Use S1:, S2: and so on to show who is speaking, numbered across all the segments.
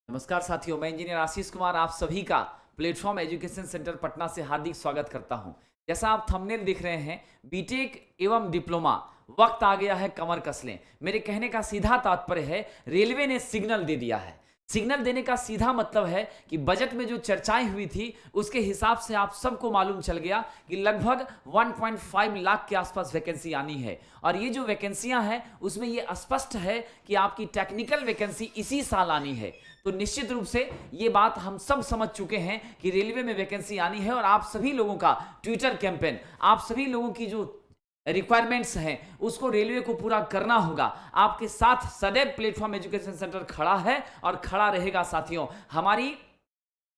S1: नमस्कार साथियों, मैं इंजीनियर आशीष कुमार आप सभी का प्लेटफॉर्म एजुकेशन सेंटर पटना से हार्दिक स्वागत करता हूं। जैसा आप थंबनेल देख रहे हैं, बीटेक एवं डिप्लोमा वक्त आ गया है कमर कस लें। मेरे कहने का सीधा तात्पर्य है रेलवे ने सिग्नल दे दिया है। सिग्नल देने का सीधा मतलब है कि बजट में जो चर्चाएं हुई थी उसके हिसाब से आप सबको मालूम चल गया कि लगभग 1.5 लाख के आसपास वैकेंसी आनी है। और ये जो वैकेंसियां हैं उसमें ये स्पष्ट है कि आपकी टेक्निकल वैकेंसी इसी साल आनी है। तो निश्चित रूप से ये बात हम सब समझ चुके हैं कि रेलवे में वैकेंसी आनी है और आप सभी लोगों का ट्विटर कैंपेन, आप सभी लोगों की जो रिक्वायरमेंट्स हैं उसको रेलवे को पूरा करना होगा। आपके साथ सदैव प्लेटफॉर्म एजुकेशन सेंटर खड़ा है और खड़ा रहेगा। साथियों, हमारी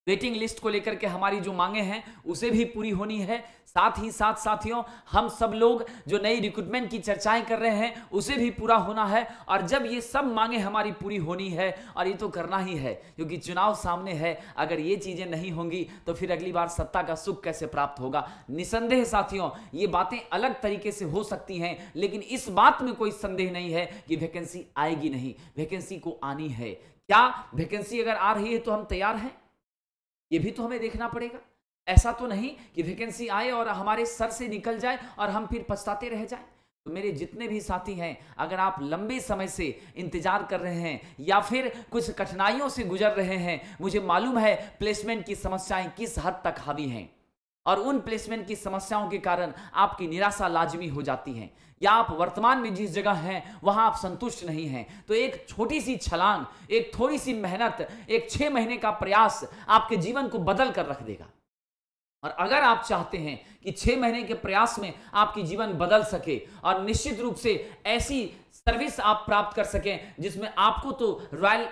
S1: वेटिंग लिस्ट को लेकर के हमारी जो मांगे हैं उसे भी पूरी होनी है। साथ ही साथ साथियों, हम सब लोग जो नई रिक्रूटमेंट की चर्चाएं कर रहे हैं उसे भी पूरा होना है। और जब ये सब मांगे हमारी पूरी होनी है, और ये तो करना ही है क्योंकि चुनाव सामने है, अगर ये चीजें नहीं होंगी तो फिर अगली बार सत्ता का सुख कैसे प्राप्त होगा। निसंदेह साथियों, ये बातें अलग तरीके से हो सकती हैं, लेकिन इस बात में कोई संदेह नहीं है कि वैकेंसी आएगी नहीं, वैकेंसी को आनी है। क्या वैकेंसी अगर आ रही है तो हम तैयार हैं? ये भी तो हमें देखना पड़ेगा। ऐसा तो नहीं कि वैकेंसी आए और हमारे सर से निकल जाए और हम फिर पछताते रह जाएं। तो मेरे जितने भी साथी हैं, अगर आप लंबे समय से इंतजार कर रहे हैं या फिर कुछ कठिनाइयों से गुजर रहे हैं, मुझे मालूम है प्लेसमेंट की समस्याएं किस हद तक हावी हैं और उन प्लेसमेंट की समस्याओं के कारण आपकी निराशा लाजमी हो जाती है, या आप वर्तमान में जिस जगह हैं वहां आप संतुष्ट नहीं हैं, तो एक छोटी सी छलांग, एक थोड़ी सी मेहनत, एक 6 महीने का प्रयास आपके जीवन को बदल कर रख देगा। और अगर आप चाहते हैं कि 6 महीने के प्रयास में आपकी जीवन बदल सके और निश्चित रूप से ऐसी सर्विस आप प्राप्त कर सकें जिसमें आपको तो रॉयल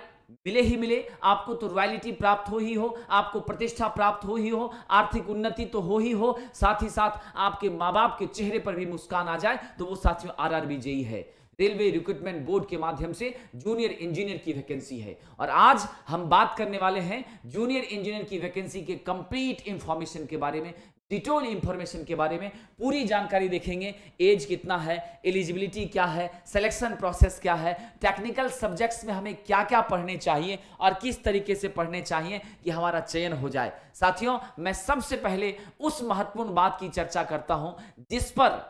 S1: मिले ही मिले, आपको तो रॉयल्टी प्राप्त हो ही हो, आपको प्रतिष्ठा प्राप्त हो ही हो, आर्थिक उन्नति तो हो ही हो, साथ ही साथ आपके माँ बाप के चेहरे पर भी मुस्कान आ जाए, तो वो साथियों आरआरबी जेईई है। रेलवे रिक्रूटमेंट बोर्ड के माध्यम से जूनियर इंजीनियर की वैकेंसी है और आज हम बात करने वाले हैं जूनियर इंजीनियर की वैकेंसी के कंप्लीट इंफॉर्मेशन के बारे में, डिटेल इंफॉर्मेशन के बारे में पूरी जानकारी देखेंगे। एज कितना है, एलिजिबिलिटी क्या है, सिलेक्शन प्रोसेस क्या है, टेक्निकल सब्जेक्ट्स में हमें क्या क्या पढ़ने चाहिए और किस तरीके से पढ़ने चाहिए कि हमारा चयन हो जाए। साथियों, मैं सबसे पहले उस महत्वपूर्ण बात की चर्चा करता हूं जिस पर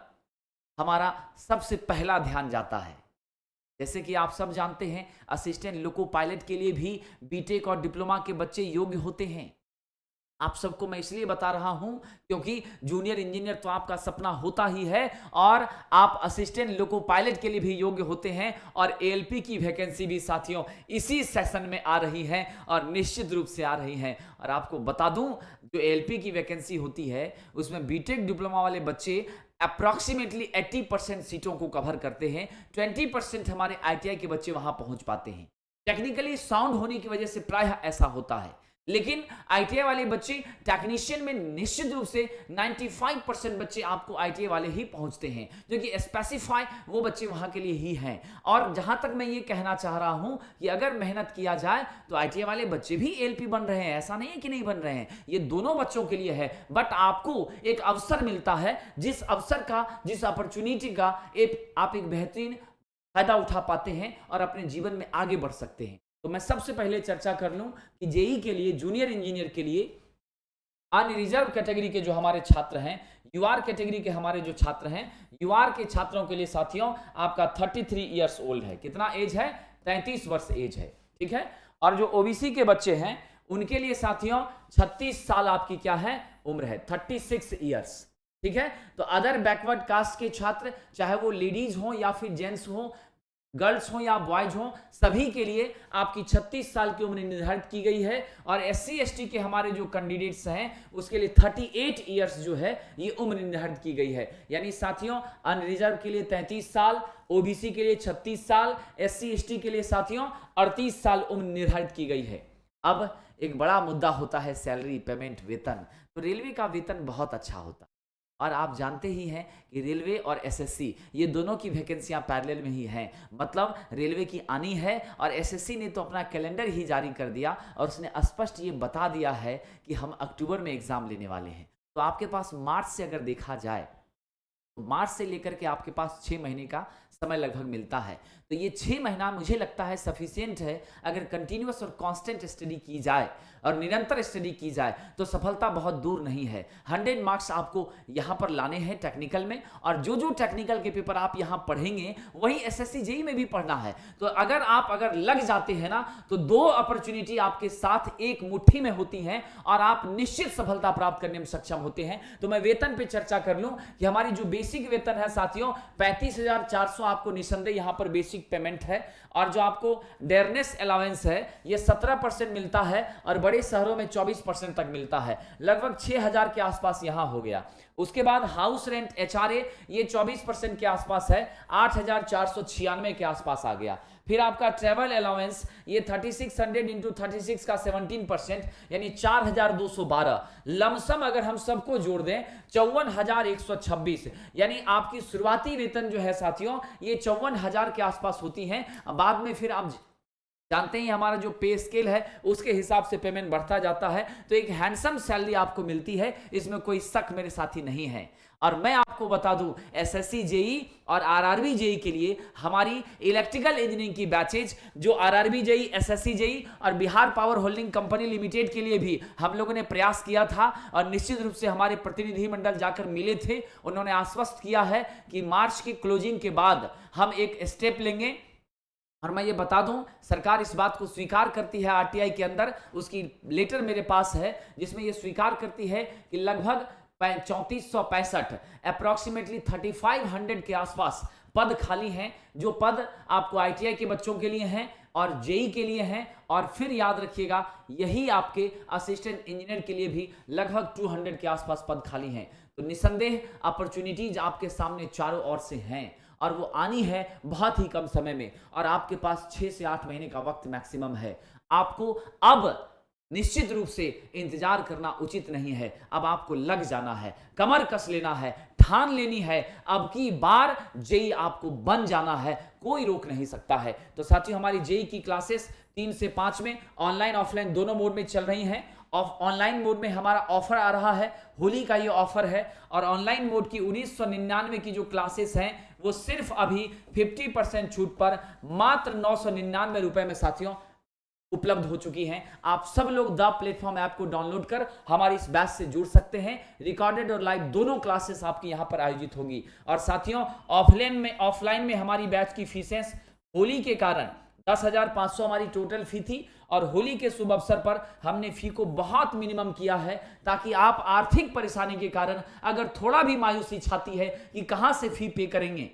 S1: हमारा सबसे पहला ध्यान जाता है। जैसे कि आप सब जानते हैं, असिस्टेंट लोको पायलट के लिए भी बीटेक और डिप्लोमा के बच्चे योग्य होते हैं। आप सबको मैं इसलिए बता रहा हूं क्योंकि जूनियर इंजीनियर तो आपका सपना होता ही है और आप असिस्टेंट लोको पायलट के लिए भी योग्य होते हैं। और एएलपी की वैकेंसी भी साथियों इसी सेशन में आ रही है और निश्चित रूप से आ रही है। और आपको बता दूं, जो एएलपी की वैकेंसी होती है उसमें बीटेक डिप्लोमा वाले बच्चे अप्रॉक्सीमेटली 80% सीटों को कवर करते हैं। 20% हमारे आईटीआई के बच्चे वहां पहुंच पाते हैं। टेक्निकली साउंड होने की वजह से प्रायः ऐसा होता है, लेकिन आईटीआई वाले बच्चे टेक्नीशियन में निश्चित रूप से 95% बच्चे आपको आईटीआई वाले ही पहुंचते हैं, जो कि स्पेसिफाई वो बच्चे वहां के लिए ही हैं। और जहां तक मैं ये कहना चाह रहा हूं कि अगर मेहनत किया जाए तो आईटीआई वाले बच्चे भी एएलपी बन रहे हैं, ऐसा नहीं है कि नहीं बन रहे हैं, ये दोनों बच्चों के लिए है। बट आपको एक अवसर मिलता है, जिस अवसर का, जिस अपॉर्चुनिटी का आप एक बेहतरीन फायदा उठा पाते हैं और अपने जीवन में आगे बढ़ सकते हैं। तो मैं सबसे पहले चर्चा कर लूं कि जेईई के लिए, जूनियर इंजीनियर के लिए अनरिजर्व कैटेगरी के जो हमारे छात्र हैं, यूआर कैटेगरी के हमारे जो छात्र हैं, यूआर के छात्रों के लिए साथियों आपका 33 ईयर्स ओल्ड है। कितना एज है? 33 वर्ष एज है, ठीक है। और जो ओबीसी के बच्चे हैं उनके लिए साथियों 36 साल आपकी क्या है? उम्र है, 36 ईयर्स, ठीक है। तो अदर बैकवर्ड कास्ट के छात्र, चाहे वो लेडीज हो या फिर जेंट्स हो, गर्ल्स हो या बॉयज हो, सभी के लिए आपकी 36 साल की उम्र निर्धारित की गई है। और एससी एसटी के हमारे जो कैंडिडेट्स हैं उसके लिए 38 इयर्स जो है ये उम्र निर्धारित की गई है। यानी साथियों अनरिजर्व के लिए 33 साल, ओबीसी के लिए 36 साल, एससी एसटी के लिए साथियों 38 साल उम्र निर्धारित की गई है। अब एक बड़ा मुद्दा होता है सैलरी, पेमेंट, वेतन। तो रेलवे का वेतन बहुत अच्छा होता है और आप जानते ही हैं कि रेलवे और एसएससी ये दोनों की वैकेंसियां पैरेलल में ही हैं। मतलब रेलवे की आनी है और एसएससी ने तो अपना कैलेंडर ही जारी कर दिया और उसने स्पष्ट ये बता दिया है कि हम अक्टूबर में एग्जाम लेने वाले हैं। तो आपके पास मार्च से अगर देखा जाए, तो मार्च से लेकर के आपके पास 6 महीने का समय लगभग मिलता है। तो ये 6 महीना मुझे लगता है सफिशिएंट है। अगर कंटिन्यूअस और कांस्टेंट स्टडी की जाए और निरंतर स्टडी की जाए तो सफलता बहुत दूर नहीं है। 100 मार्क्स आपको यहाँ पर लाने हैं टेक्निकल में, और जो जो टेक्निकल के पेपर आप यहाँ पढ़ेंगे वही एसएससी जेईई में भी पढ़ना है। तो अगर लग जाते हैं ना, तो 2 अपॉर्चुनिटी आपके साथ एक मुट्ठी में होती हैं और आप निश्चित सफलता प्राप्त करने में सक्षम होते हैं। तो मैं वेतन पे चर्चा कर लूं कि हमारी जो बेसिक वेतन है साथियों 35,400 आपको निसंदेह यहाँ पर बेसिक पेमेंट है, और जो आपको डेयरनेस अलाउंस है ये 17% मिलता है और बड़े शहरों में 24% तक मिलता है, लगभग 6,000 के आसपास यहां हो गया। उसके बाद हाउस रेंट एचआरए ये 24% के आसपास है, 8,496 के आसपास आ गया। फिर आपका ट्रेवल अलाउंस ये 3600 इंटू 36 का 17% यानी 4,212। लमसम अगर हम सबको जोड़ दें 54,126, यानी आपकी शुरुआती वेतन जो है साथियों ये 54,000 के आसपास होती है। बाद में फिर आप जानते हैं हमारा जो पे स्केल है उसके हिसाब से पेमेंट बढ़ता जाता है, तो एक हैंडसम सैलरी आपको मिलती है, इसमें कोई शक मेरे साथी नहीं है। और मैं आपको बता दूं एसएससी जेईई और आरआरबी जेईई के लिए हमारी इलेक्ट्रिकल इंजीनियरिंग की बैचेज जो आरआरबी जेईई, एसएससी जेईई और Bihar power holding company limited के लिए भी हम लोगों ने प्रयास किया था, और निश्चित रूप से हमारे प्रतिनिधि मंडल जाकर मिले थे। उन्होंने आश्वस्त किया है कि मार्च की क्लोजिंग के बाद हम एक स्टेप लेंगे। और मैं ये बता दूं सरकार इस बात को स्वीकार करती है, आरटीआई के अंदर उसकी लेटर मेरे पास है जिसमें ये स्वीकार करती है कि लगभग 3465 अप्रोक्सीमेटली 3500 के आसपास पद खाली हैं, जो पद आपको आईटीआई के बच्चों के लिए हैं और जेईई के लिए हैं। और फिर याद रखिएगा यही आपके असिस्टेंट इंजीनियर के लिए भी लगभग 200 के आसपास पद खाली हैं। तो निसंदेह अपॉर्चुनिटीज आपके सामने चारों ओर से हैं और वो आनी है बहुत ही कम समय में, और आपके पास 6 से 8 महीने का वक्त मैक्सिमम है। आपको अब निश्चित रूप से इंतजार करना उचित नहीं है, अब आपको लग जाना है, कमर कस लेना है, ठान लेनी है, अब की बार जेईई आपको बन जाना है, कोई रोक नहीं सकता है। तो साथियों हमारी जेईई की क्लासेस 3 से 5 में ऑनलाइन ऑफलाइन दोनों मोड में चल रही हैं। ऑनलाइन मोड में हमारा ऑफर आ रहा है, होली का ये ऑफर है, और ऑनलाइन मोड की 1999 की जो क्लासेस हैं वो सिर्फ अभी 50% छूट पर मात्र 999 रुपए में साथियों उपलब्ध हो चुकी हैं। आप सब लोग द प्लेटफॉर्म ऐप को डाउनलोड कर हमारी इस बैच से जुड़ सकते हैं। रिकॉर्डेड और लाइव दोनों क्लासेस आपकी यहां पर आयोजित होंगी। और साथियों ऑफलाइन में हमारी बैच की फीसें होली के कारण 10,500 हमारी टोटल फी थी, और होली के शुभ अवसर पर हमने फी को बहुत मिनिमम किया है, ताकि आप आर्थिक परेशानी के कारण अगर थोड़ा भी मायूसी छाती है कि कहां से फी पे करेंगे,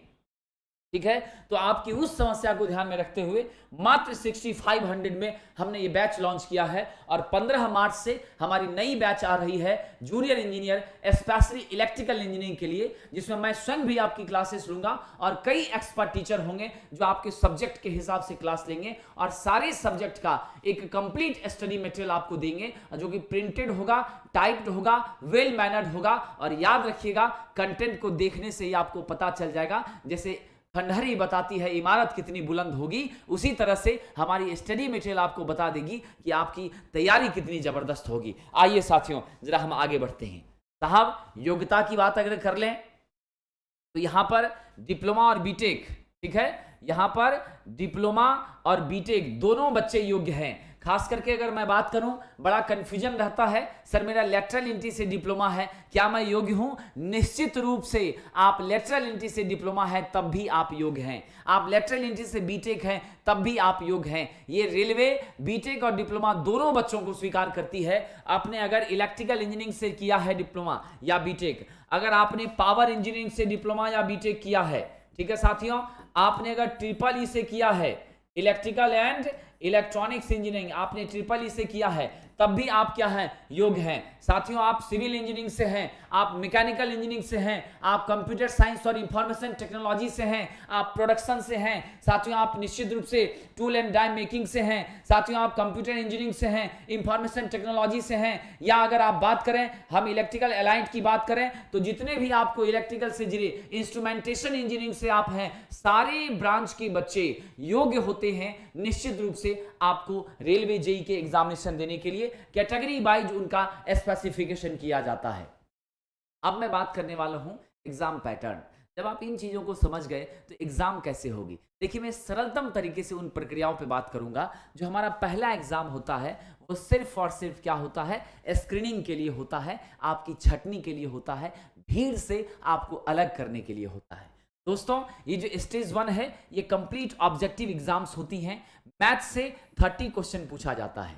S1: ठीक है, तो आपकी उस समस्या को ध्यान में रखते हुए मात्र 6500 में हमने ये बैच लॉन्च किया है। और 15 मार्च से हमारी नई बैच आ रही है junior engineer specially electrical engineering के लिए, जिसमें मैं स्वयं भी आपकी क्लासेस लूंगा और कई एक्सपर्ट टीचर होंगे जो आपके सब्जेक्ट के हिसाब से क्लास लेंगे, और सारे सब्जेक्ट का एक कंप्लीट स्टडी मटेरियल आपको देंगे जो कि प्रिंटेड होगा, टाइप्ड होगा, वेल मैनर्ड होगा। और याद रखिएगा कंटेंट को देखने से ही आपको पता चल जाएगा, जैसे खंडहरी बताती है इमारत कितनी बुलंद होगी, उसी तरह से हमारी स्टडी मटेरियल आपको बता देगी कि आपकी तैयारी कितनी जबरदस्त होगी। आइए साथियों जरा हम आगे बढ़ते हैं। साहब योग्यता की बात अगर कर लें तो यहां पर डिप्लोमा और बीटेक, ठीक है, यहां पर डिप्लोमा और बीटेक दोनों बच्चे योग्य हैं। खास करके अगर मैं बात करूं बड़ा कंफ्यूजन रहता है, सर मेरा लेटरल एंट्री से डिप्लोमा है, क्या मैं योग्य हूं? निश्चित रूप से आप लेटरल एंट्री से डिप्लोमा है तब भी आप योग्य हैं, आप लेटरल एंट्री से बीटेक हैं तब भी आप योग्य हैं। ये रेलवे बीटेक और डिप्लोमा दोनों बच्चों को स्वीकार करती है। आपने अगर इलेक्ट्रिकल इंजीनियरिंग से किया है डिप्लोमा या बीटेक, अगर आपने पावर इंजीनियरिंग से डिप्लोमा या बीटेक किया है, ठीक है साथियों, आपने अगर ट्रिपल ई से किया है इलेक्ट्रिकल एंड इलेक्ट्रॉनिक्स इंजीनियरिंग, आपने ट्रिपल ई से किया है, तब भी आप क्या हैं? योग्य हैं। साथियों आप सिविल इंजीनियरिंग से हैं, आप मैकेनिकल इंजीनियरिंग से हैं, आप कंप्यूटर साइंस और इंफॉर्मेशन टेक्नोलॉजी से हैं, आप प्रोडक्शन से हैं, साथियों आप निश्चित रूप से टूल एंड डाई मेकिंग से हैं, साथियों आप कंप्यूटर इंजीनियरिंग से हैं, इंफॉर्मेशन टेक्नोलॉजी से हैं, या अगर आप बात करें हम इलेक्ट्रिकल अलाइंड की बात करें तो जितने भी आपको इलेक्ट्रिकल से जुड़े इंस्ट्रूमेंटेशन इंजीनियरिंग से आप हैं, सारे ब्रांच के बच्चे योग्य होते हैं। निश्चित रूप से आपको रेलवे जेईई के एग्जामिनेशन देने के लिए कैटेगरी वाइज उनका स्पेसिफिकेशन किया जाता है। अब मैं बात करने वाला हूं एग्जाम पैटर्न। जब आप इन चीजों को समझ गए तो एग्जाम कैसे होगी। देखिए, मैं सरलतम तरीके से उन प्रक्रियाओं पे बात करूंगा। जो हमारा पहला एग्जाम होता है वो सिर्फ और सिर्फ क्या होता है, स्क्रीनिंग के लिए होता है, आपकी छटनी के लिए होता है, भीड़ से आपको अलग करने के लिए होता है। दोस्तों, ये जो स्टेज 1 है ये कंप्लीट ऑब्जेक्टिव एग्जाम्स होती हैं। मैथ से 30 क्वेश्चन पूछा जाता है।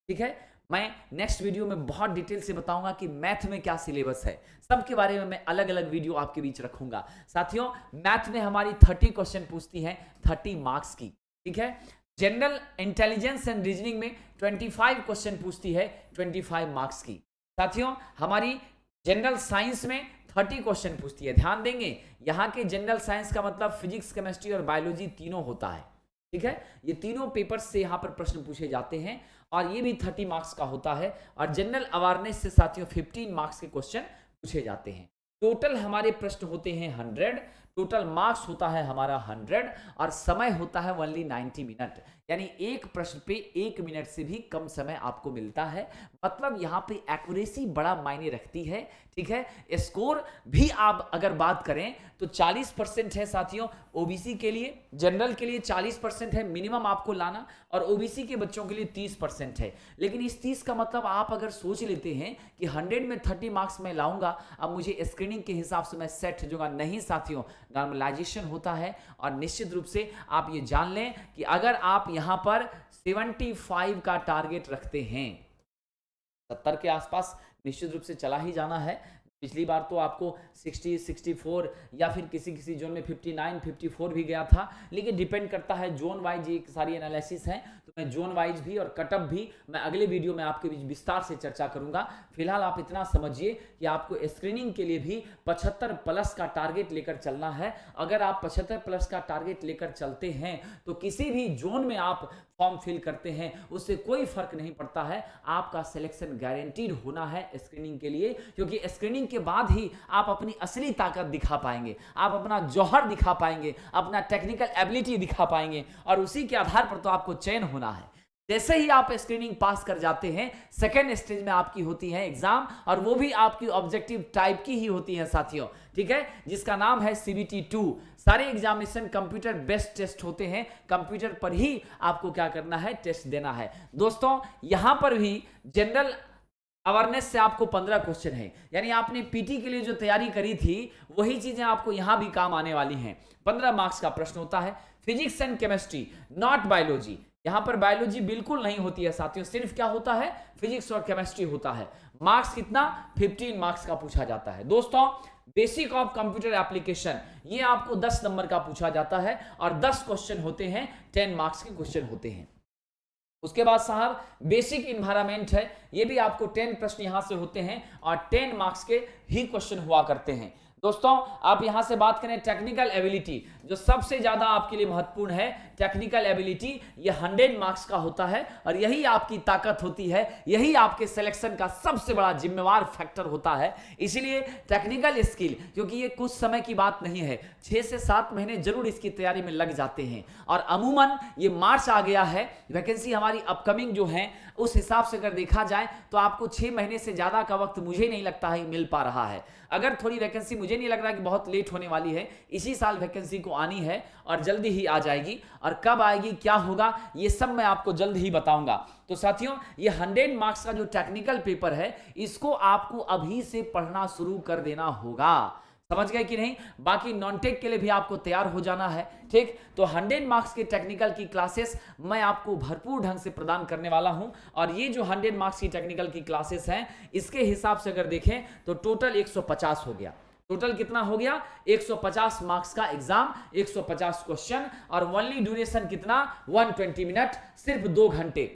S1: ठीक है, मैं नेक्स्ट वीडियो में बहुत डिटेल से बताऊंगा कि मैथ में क्या सिलेबस है, सबके बारे में मैं अलग अलग वीडियो आपके बीच रखूंगा। साथियों, मैथ में हमारी 30 क्वेश्चन पूछती है 30 मार्क्स की। ठीक है, जनरल इंटेलिजेंस एंड रीजनिंग में 25 क्वेश्चन पूछती है 25 मार्क्स की। साथियों, हमारी जनरल साइंस में 30 क्वेश्चन पूछती है। ध्यान देंगे, यहाँ के जनरल साइंस का मतलब फिजिक्स, केमिस्ट्री और बायोलॉजी तीनों होता है। ठीक है, ये तीनों पेपर्स से यहाँ पर प्रश्न पूछे जाते हैं और ये भी 30 मार्क्स का होता है। और जनरल अवेयरनेस से साथियों 15 मार्क्स के क्वेश्चन पूछे जाते हैं। टोटल हमारे प्रश्न होते हैं 100, टोटल मार्क्स होता है हमारा 100 और समय होता है ओनली 90 मिनट। यानी एक प्रश्न पे 1 मिनट से भी कम समय आपको मिलता है। मतलब यहाँ पे एक्यूरेसी बड़ा मायने रखती है। ठीक है, स्कोर भी आप अगर बात करें तो 40% है साथियों ओबीसी के लिए, जनरल के लिए 40% है मिनिमम आपको लाना, और ओबीसी के बच्चों के लिए 30% है। लेकिन इस 30 का मतलब आप अगर सोच लेते हैं कि 100 में 30 मार्क्स मैं लाऊंगा, अब मुझे स्क्रीनिंग के हिसाब से मैं सेट हो जाऊंगा। नहीं साथियों, नॉर्मलाइजेशन होता है। और निश्चित रूप से आप ये जान लें कि अगर आप यहां पर 75 का टारगेट रखते हैं, 70 के आसपास निश्चित रूप से चला ही जाना है। पिछली बार तो आपको 60, 64 या फिर किसी किसी जोन में 59, 54 भी गया था। लेकिन डिपेंड करता है जोन वाइज, ये सारी एनालिसिस है, तो मैं जोन वाइज भी और कटअप भी मैं अगले वीडियो में आपके बीच विस्तार से चर्चा करूंगा। फिलहाल आप इतना समझिए कि आपको स्क्रीनिंग के लिए भी 75 प्लस का टारगेट लेकर चलना है। अगर आप 75 प्लस का टारगेट लेकर चलते हैं तो किसी भी जोन में आप फॉर्म फिल करते हैं उससे कोई फर्क नहीं पड़ता है, आपका सिलेक्शन गारंटीड होना है स्क्रीनिंग के लिए। क्योंकि स्क्रीनिंग के बाद ही आप अपनी असली ताकत दिखा पाएंगे, आप अपना जौहर दिखा पाएंगे, अपना टेक्निकल एबिलिटी दिखा पाएंगे, और उसी के आधार पर तो आपको चयन होना है। जैसे ही आप स्क्रीनिंग पास कर जाते हैं, सेकेंड स्टेज में आपकी होती है एग्जाम, और वो भी आपकी ऑब्जेक्टिव टाइप की ही होती है साथियों। ठीक है, जिसका नाम है CBT 2। सारे एग्जामिनेशन कंप्यूटर बेस्ड टेस्ट होते हैं, कंप्यूटर पर ही आपको क्या करना है, टेस्ट देना है। दोस्तों, यहां पर भी जनरल अवेयरनेस से आपको 15 क्वेश्चन है। यानी आपने पीटी के लिए जो तैयारी करी थी वही चीजें आपको यहां भी काम आने वाली हैं। 15 मार्क्स का प्रश्न होता है। Physics and chemistry, not biology. यहां पर बायोलॉजी बिल्कुल नहीं होती है साथियों, सिर्फ क्या होता है, फिजिक्स और केमिस्ट्री होता है। मार्क्स कितना, 15 मार्क्स का पूछा जाता है। दोस्तों, बेसिक ऑफ कंप्यूटर एप्लीकेशन, ये आपको 10 नंबर का पूछा जाता है और 10 क्वेश्चन होते हैं, 10 मार्क्स के क्वेश्चन होते हैं। उसके बाद साहब बेसिक इन्वायरमेंट है, ये भी आपको 10 प्रश्न यहां से होते हैं और 10 मार्क्स के ही क्वेश्चन हुआ करते हैं। दोस्तों, आप यहां से बात करें टेक्निकल एबिलिटी, जो सबसे ज्यादा आपके लिए महत्वपूर्ण है, टेक्निकल एबिलिटी, ये 100 मार्क्स का होता है और यही आपकी ताकत होती है, यही आपके सिलेक्शन का सबसे बड़ा जिम्मेवार फैक्टर होता है। इसीलिए टेक्निकल स्किल, क्योंकि ये कुछ समय की बात नहीं है, 6 से 7 महीने जरूर इसकी तैयारी में लग जाते हैं। और अमूमन ये मार्च आ गया है, वैकेंसी हमारी अपकमिंग जो है उस हिसाब से अगर देखा जाए तो आपको 6 महीने से ज्यादा का वक्त मुझे नहीं लगता है मिल पा रहा है। अगर थोड़ी वैकेंसी, मुझे नहीं लग रहा कि बहुत लेट होने वाली है, इसी साल वैकेंसी को आनी है और जल्दी ही आ जाएगी। और कब आएगी, क्या होगा, ये सब मैं आपको जल्द ही बताऊंगा। तो साथियों, ये 100 मार्क्स का जो टेक्निकल पेपर है, इसको आपको अभी से पढ़ना शुरू कर देना होगा। समझ गए कि नहीं? बाकी नॉन टेक के लिए भी आपको तैयार हो जाना है। ठीक, तो 100 मार्क्स के टेक्निकल की क्लासेस मैं आपको भरपूर ढंग से प्रदान करने वाला हूं। और ये जो 100 मार्क्स की टेक्निकल की क्लासेस हैं, इसके हिसाब से अगर देखें तो टोटल 150 हो गया। टोटल कितना हो गया, 150 मार्क्स का एग्जाम, 150 क्वेश्चन, और ओनली ड्यूरेशन कितना, 120 मिनट, सिर्फ 2 घंटे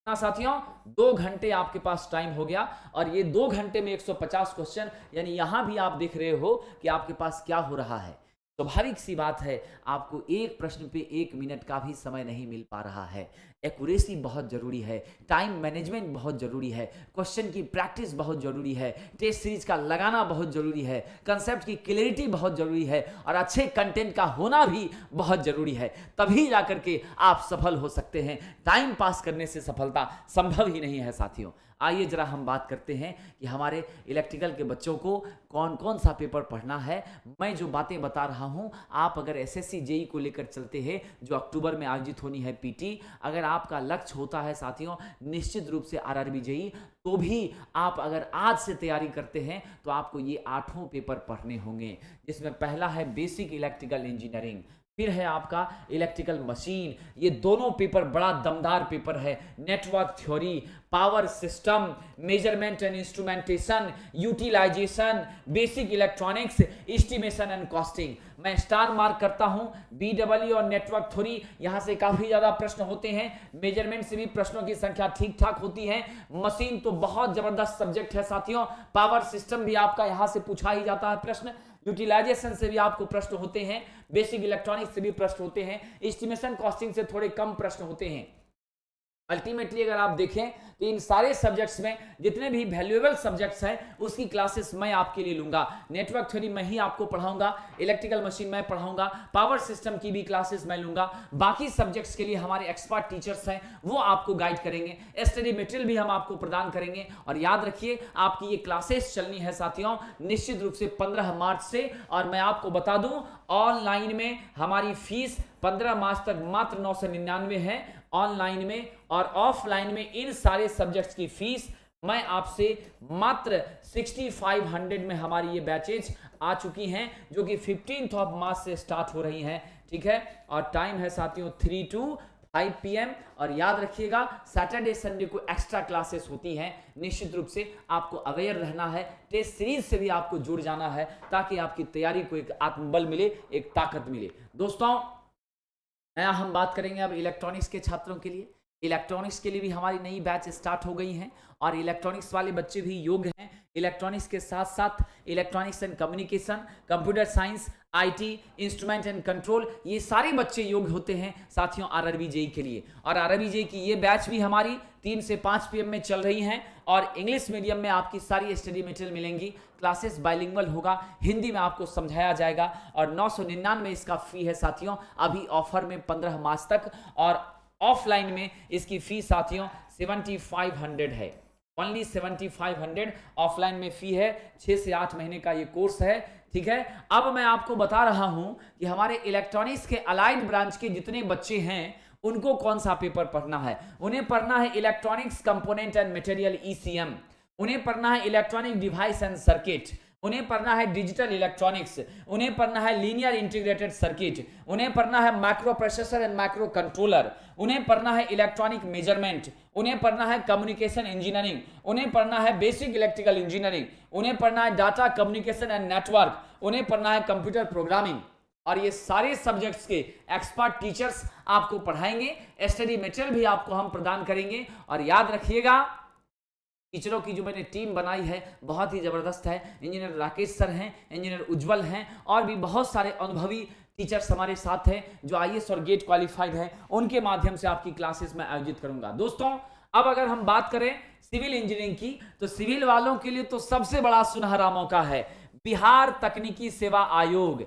S1: साथियों, 2 घंटे आपके पास टाइम हो गया। और ये 2 घंटे में 150 क्वेश्चन, यानी यहां भी आप देख रहे हो कि आपके पास क्या हो रहा है, स्वाभाविक सी बात है, आपको एक प्रश्न पे 1 मिनट का भी समय नहीं मिल पा रहा है। एक्यूरेसी बहुत ज़रूरी है, टाइम मैनेजमेंट बहुत ज़रूरी है, क्वेश्चन की प्रैक्टिस बहुत ज़रूरी है, टेस्ट सीरीज का लगाना बहुत ज़रूरी है, कंसेप्ट की क्लैरिटी बहुत ज़रूरी है और अच्छे कंटेंट का होना भी बहुत ज़रूरी है। तभी जाकर के आप सफल हो सकते हैं। टाइम पास करने से सफलता संभव ही नहीं है साथियों। आइए जरा हम बात करते हैं कि हमारे इलेक्ट्रिकल के बच्चों को कौन कौन सा पेपर पढ़ना है। मैं जो बातें बता रहा हूं, आप अगर एसएससी जेई को लेकर चलते हैं जो अक्टूबर में आयोजित होनी है पीटी, अगर आपका लक्ष्य होता है साथियों निश्चित रूप से आरआरबी जेई, तो भी आप अगर आज से तैयारी करते हैं तो आपको ये 8 पेपर पढ़ने होंगे, जिसमें पहला है बेसिक इलेक्ट्रिकल इंजीनियरिंग, फिर है आपका इलेक्ट्रिकल मशीन। ये दोनों पेपर बड़ा दमदार पेपर है। Network theory, power system, measurement and instrumentation, utilisation, basic electronics, estimation and costing. मैं स्टार मार्क करता हूं बीडब्ल्यू और नेटवर्क थ्योरी, यहां से काफी ज्यादा प्रश्न होते हैं। मेजरमेंट से भी प्रश्नों की संख्या ठीक ठाक होती है। मशीन तो बहुत जबरदस्त सब्जेक्ट है साथियों। पावर सिस्टम भी आपका यहां से पूछा ही जाता है प्रश्न। यूटिलाइजेशन से भी आपको प्रश्न होते हैं, बेसिक इलेक्ट्रॉनिक्स से भी प्रश्न होते हैं, एस्टिमेशन कॉस्टिंग से थोड़े कम प्रश्न होते हैं। अल्टीमेटली अगर आप देखें तो इन सारे सब्जेक्ट्स में जितने भी वैल्यूएबल सब्जेक्ट्स हैं उसकी क्लासेस मैं आपके लिए लूंगा। नेटवर्क थ्योरी मैं ही आपको पढ़ाऊंगा, इलेक्ट्रिकल मशीन मैं पढ़ाऊंगा, पावर सिस्टम की भी क्लासेस मैं लूंगा। बाकी सब्जेक्ट्स के लिए हमारे एक्सपर्ट टीचर्स हैं, वो आपको गाइड करेंगे। स्टडी मटेरियल भी हम आपको प्रदान करेंगे। और याद रखिए आपकी ये क्लासेस चलनी है साथियों निश्चित रूप से 15 मार्च से। और मैं आपको बता दूं ऑनलाइन में हमारी फीस 15 मार्च तक मात्र 999 है ऑनलाइन में, और ऑफलाइन में इन सारे सब्जेक्ट्स की फीस मैं आपसे मात्र 6500 में हमारी ये बैचेज आ चुकी हैं जो कि 15 मार्च से स्टार्ट हो रही हैं। ठीक है, और टाइम है साथियों 3 to 5 PM। और याद रखिएगा सैटरडे संडे को एक्स्ट्रा क्लासेस होती हैं। निश्चित रूप से आपको अवेयर रहना है, टेस्ट सीरीज से भी आपको जुड़ जाना है ताकि आपकी तैयारी को एक आत्मबल मिले, एक ताकत मिले। दोस्तों नया हम बात करेंगे अब इलेक्ट्रॉनिक्स के छात्रों के लिए। इलेक्ट्रॉनिक्स के लिए भी हमारी नई बैच स्टार्ट हो गई हैं और इलेक्ट्रॉनिक्स वाले बच्चे भी योग्य हैं। इलेक्ट्रॉनिक्स के साथ साथ electronics and communication, computer science, IT, instrument and control, ये सारे बच्चे योग्य होते हैं साथियों आरआरबी जेई के लिए। और आरआरबी जेई की ये बैच भी हमारी 3 से 5 PM में चल रही हैं और इंग्लिश मीडियम में आपकी सारी स्टडी मटेरियल मिलेंगी। क्लासेस बाइलिंगुअल होगा, हिंदी में आपको समझाया जाएगा और 999 इसका फी है साथियों अभी ऑफर में 15 मार्च तक। और ऑफलाइन में इसकी फी साथियों 7500 है, ओनली 7500 ऑफलाइन में फी है। 6 से 8 महीने का ये कोर्स है। ठीक है, अब मैं आपको बता रहा हूं कि हमारे इलेक्ट्रॉनिक्स के अलाइड ब्रांच के जितने बच्चे हैं उनको कौन सा पेपर पढ़ना है। उन्हें पढ़ना है electronics component and material ECM, उन्हें पढ़ना है इलेक्ट्रॉनिक डिवाइस एंड सर्किट, उन्हें पढ़ना है डिजिटल इलेक्ट्रॉनिक्स, उन्हें पढ़ना है लीनियर इंटीग्रेटेड सर्किट, उन्हें पढ़ना है micro processor and micro controller, उन्हें पढ़ना है इलेक्ट्रॉनिक मेजरमेंट, उन्हें पढ़ना है कम्युनिकेशन इंजीनियरिंग, उन्हें पढ़ना है बेसिक इलेक्ट्रिकल इंजीनियरिंग, उन्हें पढ़ना है डाटा कम्युनिकेशन एंड नेटवर्क, उन्हें पढ़ना है कंप्यूटर प्रोग्रामिंग। और ये सारे सब्जेक्ट्स के एक्सपर्ट टीचर्स आपको पढ़ाएंगे, स्टडी मटेरियल भी आपको हम प्रदान करेंगे। और याद रखिएगा टीचरों की जो मैंने टीम बनाई है बहुत ही जबरदस्त है। इंजीनियर राकेश सर हैं, इंजीनियर उज्जवल हैं और भी बहुत सारे अनुभवी टीचर्स हमारे साथ हैं जो IAS और गेट क्वालिफाइड हैं। उनके माध्यम से आपकी क्लासेस में आयोजित करूंगा। दोस्तों अब अगर हम बात करें सिविल इंजीनियरिंग की तो सिविल वालों के लिए तो सबसे बड़ा सुनहरा मौका है। बिहार तकनीकी सेवा आयोग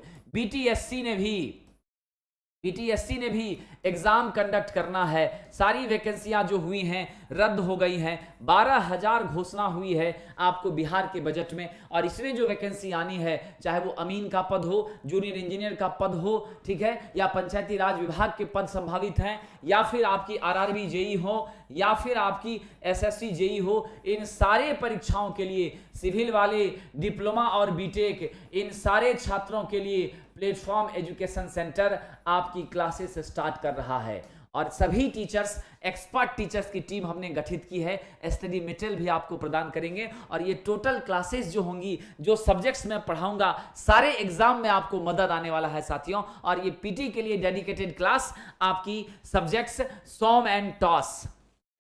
S1: BTSC ने भी एग्जाम कंडक्ट करना है। सारी वैकेंसियां जो हुई हैं रद्द हो गई हैं। 12,000 घोषणा हुई है आपको बिहार के बजट में और इसमें जो वैकेंसी आनी है चाहे वो अमीन का पद हो, जूनियर इंजीनियर का पद हो, ठीक है, या पंचायती राज विभाग के पद संभावित हैं, या फिर आपकी आरआरबी जेई हो, या फिर आपकी एसएससी जेई हो, इन सारे परीक्षाओं के लिए सिविल वाले, डिप्लोमा और बीटेक, इन सारे छात्रों के लिए प्लेटफॉर्म एजुकेशन सेंटर आपकी क्लासेस स्टार्ट कर रहा है। और सभी टीचर्स, एक्सपर्ट टीचर्स की टीम हमने गठित की है। स्टडी मटेरियल भी आपको प्रदान करेंगे और ये टोटल क्लासेस जो होंगी, जो सब्जेक्ट्स मैं पढ़ाऊंगा, सारे एग्जाम में आपको मदद आने वाला है साथियों। और ये पीटी के लिए डेडिकेटेड क्लास आपकी subjects SOM and TOS,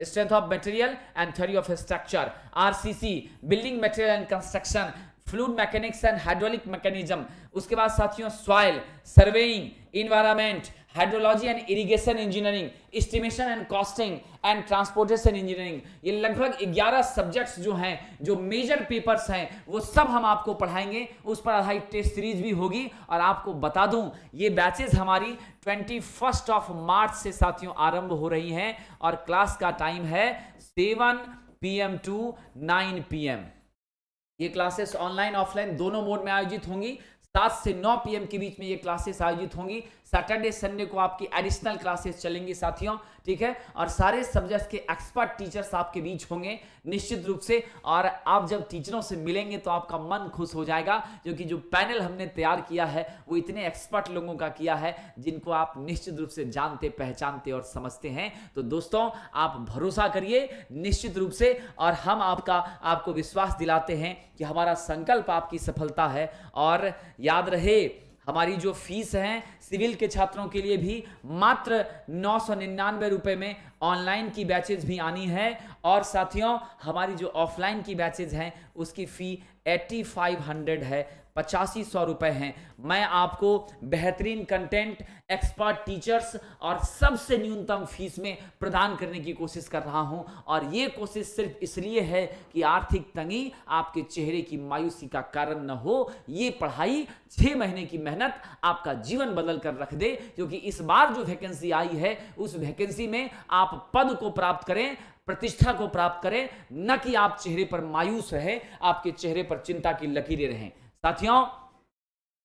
S1: strength of material and theory of structure, RCC, building material and construction, fluid mechanics and hydraulic mechanism, उसके बाद साथियों soil surveying, environment, hydrology and irrigation engineering, estimation and costing and transportation engineering. ये लगभग 11 subjects जो हैं, जो major papers हैं, वो सब हम आपको पढ़ाएंगे। उस पर आधारित टेस्ट सीरीज भी होगी। और आपको बता दूं, ये बैचेस हमारी 21 मार्च से साथियों आरंभ हो रही हैं और क्लास का टाइम है 7 PM टू 9 PM। ये क्लासेस ऑनलाइन ऑफलाइन दोनों मोड में आयोजित होंगी। 7 से 9 PM के बीच में ये क्लासेस आयोजित होंगी। सैटरडे संडे को आपकी एडिशनल क्लासेस चलेंगी साथियों, ठीक है। और सारे सब्जेक्ट्स के एक्सपर्ट टीचर्स आपके बीच होंगे निश्चित रूप से। और आप जब टीचरों से मिलेंगे तो आपका मन खुश हो जाएगा, क्योंकि जो पैनल हमने तैयार किया है वो इतने एक्सपर्ट लोगों का किया है जिनको आप निश्चित रूप से जानते, पहचानते और समझते हैं। तो दोस्तों आप भरोसा करिए निश्चित रूप से, और हम आपको विश्वास दिलाते हैं कि हमारा संकल्प आपकी सफलता है। और याद रहे, हमारी जो फीस है सिविल के छात्रों के लिए भी मात्र 999 रुपए में ऑनलाइन की बैचेज भी आनी है। और साथियों हमारी जो ऑफलाइन की बैचेज हैं उसकी फी 8500 है, 8500 रुपए हैं। मैं आपको बेहतरीन कंटेंट, एक्सपर्ट टीचर्स और सबसे न्यूनतम फीस में प्रदान करने की कोशिश कर रहा हूं। और ये कोशिश सिर्फ इसलिए है कि आर्थिक तंगी आपके चेहरे की मायूसी का कारण न हो। ये पढ़ाई 6 महीने की मेहनत आपका जीवन बदल कर रख दे, क्योंकि इस बार जो वैकेंसी आई है उस वैकेंसी में आप पद को प्राप्त करें, प्रतिष्ठा को प्राप्त करें, न कि आप चेहरे पर मायूस रहे, आपके चेहरे पर चिंता की लकीरें रहें। साथियों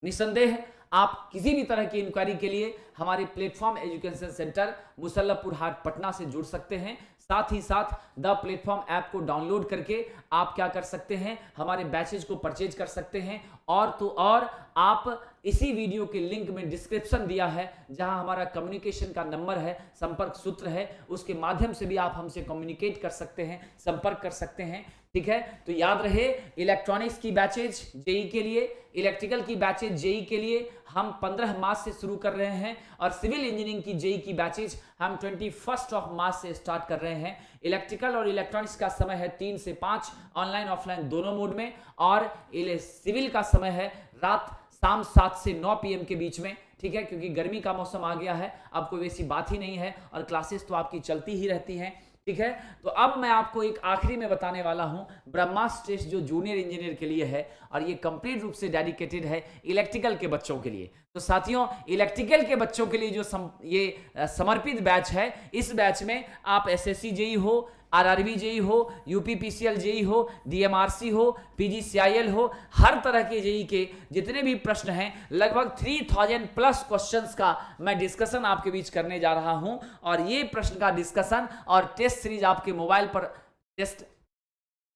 S1: निसंदेह आप किसी भी तरह की इंक्वायरी के लिए हमारे प्लेटफॉर्म एजुकेशन सेंटर मुसल्लमपुर हाट पटना से जुड़ सकते हैं। साथ ही साथ द प्लेटफॉर्म ऐप को डाउनलोड करके आप क्या कर सकते हैं, हमारे बैचेज को परचेज कर सकते हैं। और तो और आप इसी वीडियो के लिंक में डिस्क्रिप्शन दिया है, जहां हमारा कम्युनिकेशन का नंबर है, संपर्क सूत्र है, उसके माध्यम से भी आप हमसे कम्युनिकेट कर सकते हैं, संपर्क कर सकते हैं, ठीक है। तो याद रहे, इलेक्ट्रॉनिक्स की बैचेज जेई के लिए, इलेक्ट्रिकल की बैचेज जेई के लिए हम 15 मार्च से शुरू कर रहे हैं। और सिविल इंजीनियरिंग की जेई की बैचेज हम 21 मार्च से स्टार्ट कर रहे हैं। इलेक्ट्रिकल और इलेक्ट्रॉनिक्स का समय है 3 से 5 ऑनलाइन ऑफलाइन दोनों मोड में। और सिविल का समय है रात शाम 7 से 9 PM के बीच में, ठीक है, क्योंकि गर्मी का मौसम आ गया है, अब कोई वैसी बात ही नहीं है और क्लासेस तो आपकी चलती ही रहती हैं, ठीक है। तो अब मैं आपको एक आखिरी में बताने वाला हूं, ब्रह्मास्त्र टेस्ट जो जूनियर इंजीनियर के लिए है और ये कंप्लीट रूप से डेडिकेटेड है इलेक्ट्रिकल के बच्चों के लिए। तो साथियों इलेक्ट्रिकल के बच्चों के लिए जो ये समर्पित बैच है, इस बैच में आप SSC जेई हो, RRB जेई हो, UPPCL जेई हो, DMRC हो, PGCIL हो, हर तरह के जेई के जितने भी प्रश्न हैं, लगभग 3000 प्लस क्वेश्चंस का मैं डिस्कशन आपके बीच करने जा रहा हूं। और ये प्रश्न का डिस्कशन और टेस्ट सीरीज आपके मोबाइल पर टेस्ट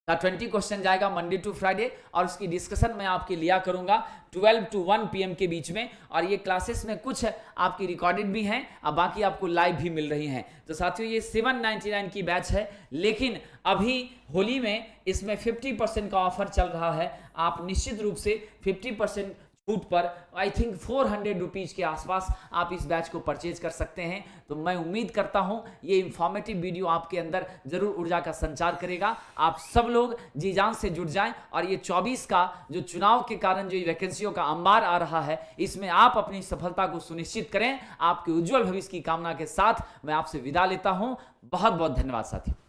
S1: का 20 क्वेश्चन जाएगा मंडे टू फ्राइडे, और उसकी डिस्कशन मैं आपके लिया करूंगा 12 to 1 PM के बीच में। और ये क्लासेस में कुछ आपकी रिकॉर्डेड भी हैं और बाकी आपको लाइव भी मिल रही हैं। तो साथियों ये 799 की बैच है, लेकिन अभी होली में इसमें 50% का ऑफर चल रहा है। आप निश्चित रूप से 50% छूट पर आई थिंक 400 रुपीज के आसपास आप इस बैच को परचेज कर सकते हैं। तो मैं उम्मीद करता हूं ये इंफॉर्मेटिव वीडियो आपके अंदर जरूर ऊर्जा का संचार करेगा। आप सब लोग जी जान से जुड़ जाएं और ये 24 का जो चुनाव के कारण जो वैकेंसियों का अंबार आ रहा है, इसमें आप अपनी सफलता को सुनिश्चित करें। आपके उज्जवल भविष्य की कामना के साथ मैं आपसे विदा लेता हूं। बहुत बहुत धन्यवाद साथियों।